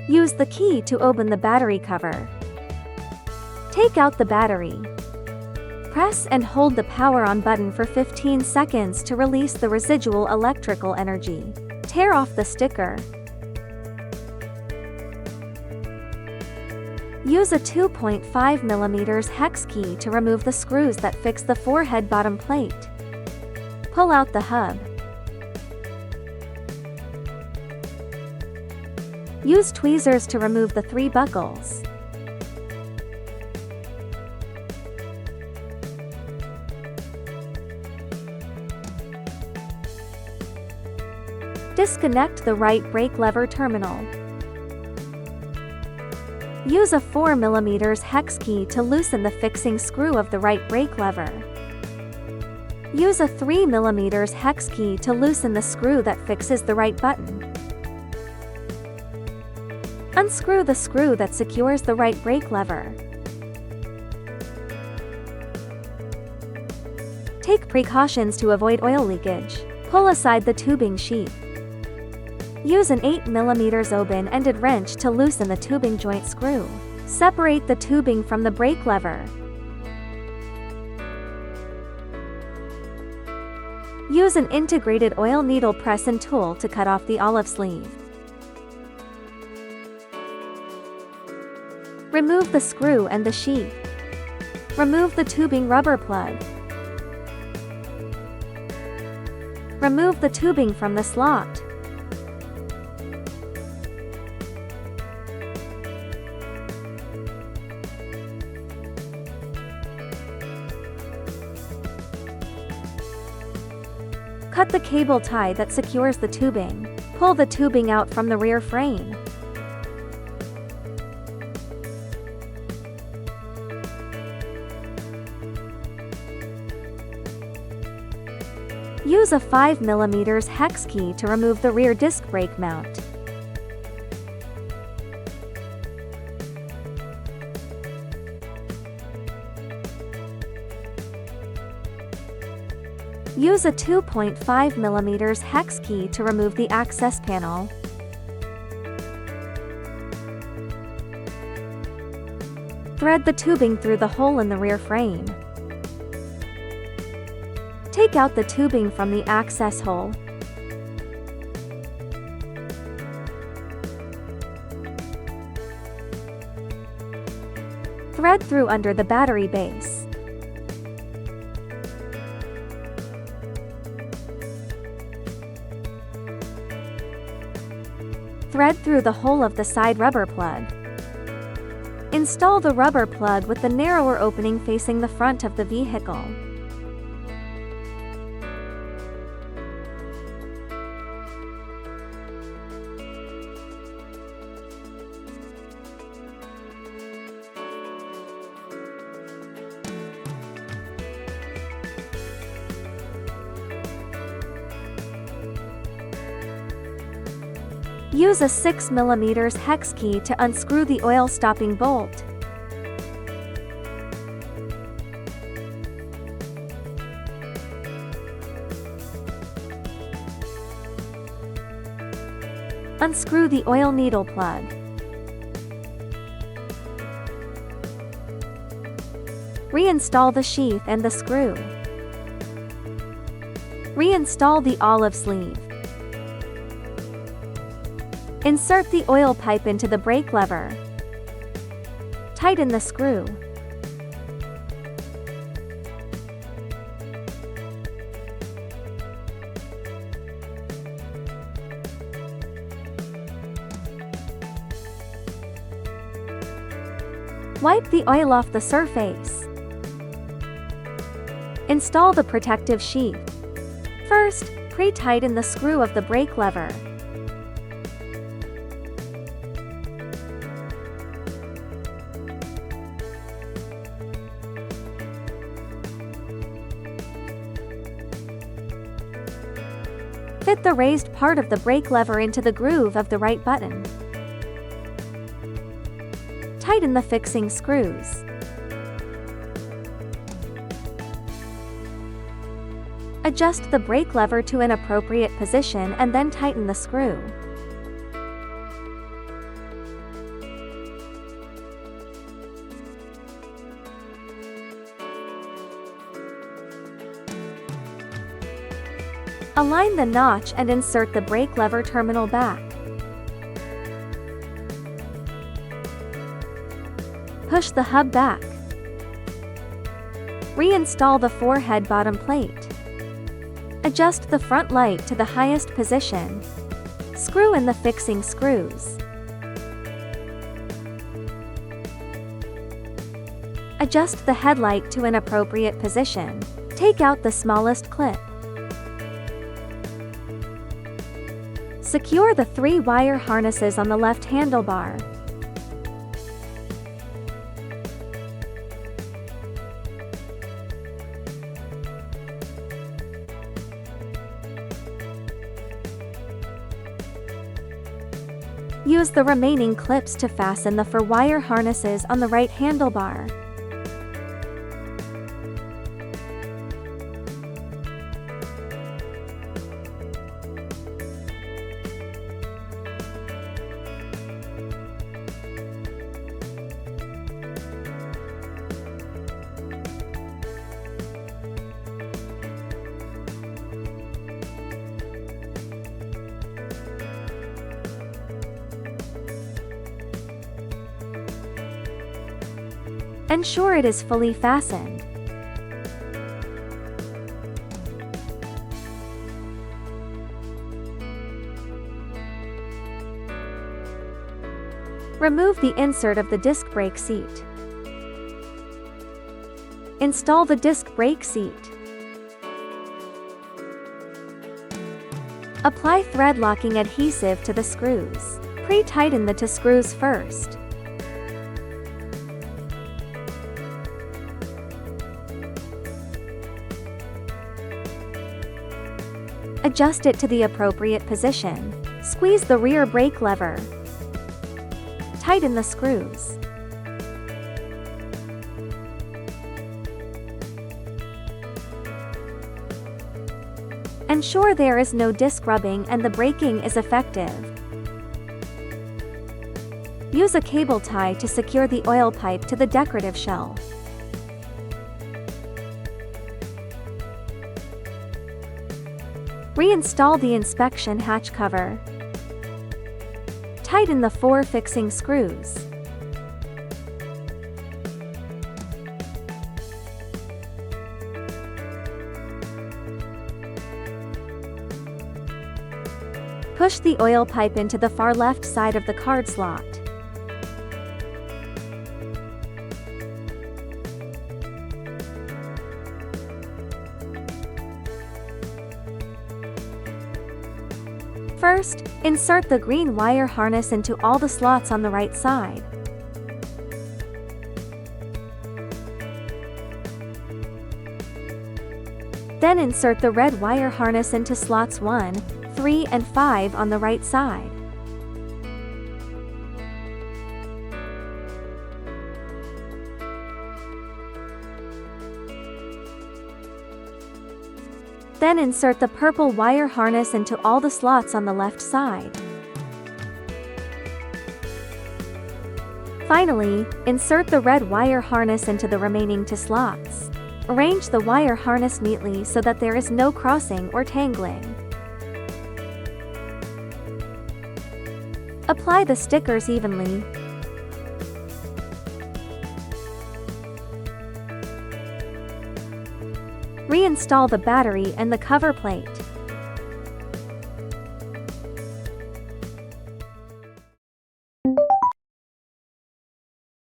Use the key to open the battery cover. Take out the battery. Press and hold the power on button for 15 seconds to release the residual electrical energy. Tear off the sticker. Use a 2.5 mm hex key to remove the screws that fix the forehead bottom plate. Pull out the hub. Use tweezers to remove the 3 buckles. Disconnect the right brake lever terminal. Use a 4 mm hex key to loosen the fixing screw of the right brake lever. Use a 3 mm hex key to loosen the screw that fixes the right button. Unscrew the screw that secures the right brake lever. Take precautions to avoid oil leakage. Pull aside the tubing sheath. Use an 8 mm open-ended wrench to loosen the tubing joint screw. Separate the tubing from the brake lever. Use an integrated oil needle press and tool to cut off the olive sleeve. Remove the screw and the sheath. Remove the tubing rubber plug. Remove the tubing from the slot. Cut the cable tie that secures the tubing. Pull the tubing out from the rear frame. Use a 5 mm hex key to remove the rear disc brake mount. Use a 2.5 mm hex key to remove the access panel. Thread the tubing through the hole in the rear frame. Take out the tubing from the access hole. Thread through under the battery base. Thread through the hole of the side rubber plug. Install the rubber plug with the narrower opening facing the front of the vehicle. Use a 6 mm hex key to unscrew the oil stopping bolt. Unscrew the oil needle plug. Reinstall the sheath and the screw. Reinstall the olive sleeve. Insert the oil pipe into the brake lever. Tighten the screw. Wipe the oil off the surface. Install the protective sheath. First, pre-tighten the screw of the brake lever. Fit the raised part of the brake lever into the groove of the right button. Tighten the fixing screws. Adjust the brake lever to an appropriate position and then tighten the screw. Align the notch and insert the brake lever terminal back. Push the hub back. Reinstall the forehead bottom plate. Adjust the front light to the highest position. Screw in the fixing screws. Adjust the headlight to an appropriate position. Take out the smallest clip. Secure the 3 wire harnesses on the left handlebar. Use the remaining clips to fasten the 4 wire harnesses on the right handlebar. Ensure it is fully fastened. Remove the insert of the disc brake seat. Install the disc brake seat. Apply thread locking adhesive to the screws. Pre-tighten the T screws first. Adjust it to the appropriate position. Squeeze the rear brake lever. Tighten the screws. Ensure there is no disc rubbing and the braking is effective. Use a cable tie to secure the oil pipe to the decorative shell. Reinstall the inspection hatch cover. Tighten the 4 fixing screws. Push the oil pipe into the far left side of the card slot. First, insert the green wire harness into all the slots on the right side. Then insert the red wire harness into slots 1, 3 and 5 on the right side. Then insert the purple wire harness into all the slots on the left side. Finally, insert the red wire harness into the remaining 2 slots. Arrange the wire harness neatly so that there is no crossing or tangling. Apply the stickers evenly. Reinstall the battery and the cover plate.